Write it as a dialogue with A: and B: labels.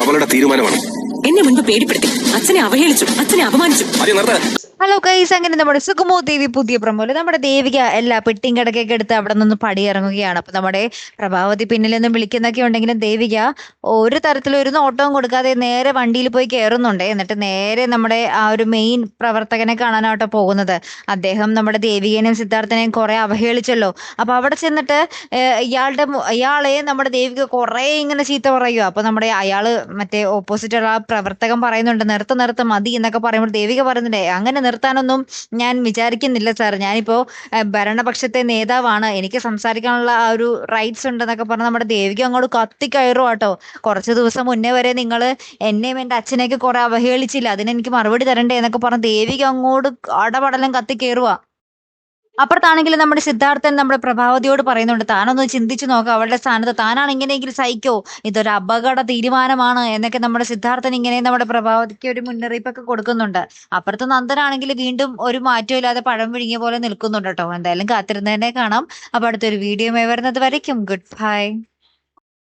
A: അവളുടെ തീരുമാനമാണ്.
B: എന്നെ മുൻപ് പേടിപ്പെടുത്തി, അച്ഛനെ അവഹേളിച്ചു, അച്ഛനെ അപമാനിച്ചു.
C: ഹലോ ഗൈസ്, അങ്ങനെ നമ്മുടെ സുഗമോ ദേവി പുതിയ പ്രമോല് നമ്മുടെ ദേവിക എല്ലാ പെട്ടിയും കിടക്കൊക്കെ എടുത്ത് അവിടെ നിന്ന് പടിയിറങ്ങുകയാണ്. അപ്പൊ നമ്മുടെ പ്രഭാവതി പിന്നിൽ നിന്ന് വിളിക്കുന്നൊക്കെ ഉണ്ടെങ്കിലും ദേവിക ഒരു തരത്തിലും ഒരു നോട്ടവും കൊടുക്കാതെ നേരെ വണ്ടിയിൽ പോയി കയറുന്നുണ്ട്. എന്നിട്ട് നേരെ നമ്മുടെ ആ ഒരു മെയിൻ പ്രവർത്തകനെ കാണാനാട്ടോ പോകുന്നത്. അദ്ദേഹം നമ്മുടെ ദേവികനെയും സിദ്ധാർത്ഥനെയും കുറെ അവഹേളിച്ചല്ലോ. അപ്പൊ അവിടെ ചെന്നിട്ട് ഇയാളെ നമ്മുടെ ദേവിക കുറെ ഇങ്ങനെ ചീത്ത പറയുക. അപ്പൊ നമ്മുടെ അയാള് മറ്റേ ഓപ്പോസിറ്റുള്ള ആ പ്രവർത്തകൻ പറയുന്നുണ്ട്, നിർത്ത് മതി എന്നൊക്കെ പറയുമ്പോൾ ദേവിക പറയുന്നുണ്ട്, അങ്ങനെ നിർത്താനൊന്നും ഞാൻ വിചാരിക്കുന്നില്ല സാർ, ഞാനിപ്പോ ഭരണപക്ഷത്തെ നേതാവാണ്, എനിക്ക് സംസാരിക്കാനുള്ള ആ ഒരു റൈറ്റ്സ് ഉണ്ടെന്നൊക്കെ പറഞ്ഞ് നമ്മുടെ ദേവിക അങ്ങോട്ട് കത്തിക്കയറും കേട്ടോ. കുറച്ച് ദിവസം മുന്നേ വരെ നിങ്ങൾ എന്നെയും എൻ്റെ അച്ഛനെയൊക്കെ കുറെ അവഹേളിച്ചില്ല, അതിനെനിക്ക് മറുപടി തരണ്ടേ എന്നൊക്കെ പറഞ്ഞ് ദേവിക അങ്ങോട്ട് അടപടലം കത്തിക്കയറുക. അപ്പുറത്താണെങ്കിൽ നമ്മുടെ സിദ്ധാർത്ഥൻ നമ്മുടെ പ്രഭാവതിയോട് പറയുന്നുണ്ട്, താനൊന്ന് ചിന്തിച്ചു നോക്കുക, അവളുടെ സ്ഥാനത്ത് താനാണ് ഇങ്ങനെയെങ്കിലും സഹിക്കോ, ഇതൊരു അപകട തീരുമാനമാണ് എന്നൊക്കെ നമ്മുടെ സിദ്ധാർത്ഥൻ ഇങ്ങനെ നമ്മുടെ പ്രഭാവതിക്ക് ഒരു മുന്നറിയിപ്പൊക്കെ കൊടുക്കുന്നുണ്ട്. അപ്പുറത്ത് നന്ദനാണെങ്കിൽ വീണ്ടും ഒരു മാറ്റവും ഇല്ലാതെ പഴം വിഴുങ്ങിയ പോലെ നിൽക്കുന്നുണ്ട് കേട്ടോ. എന്തായാലും കാത്തിരുന്നതിനെ കാണാം. അപ്പൊ അടുത്തൊരു വീഡിയോ വരുന്നത് വരയ്ക്കും ഗുഡ് ബൈ.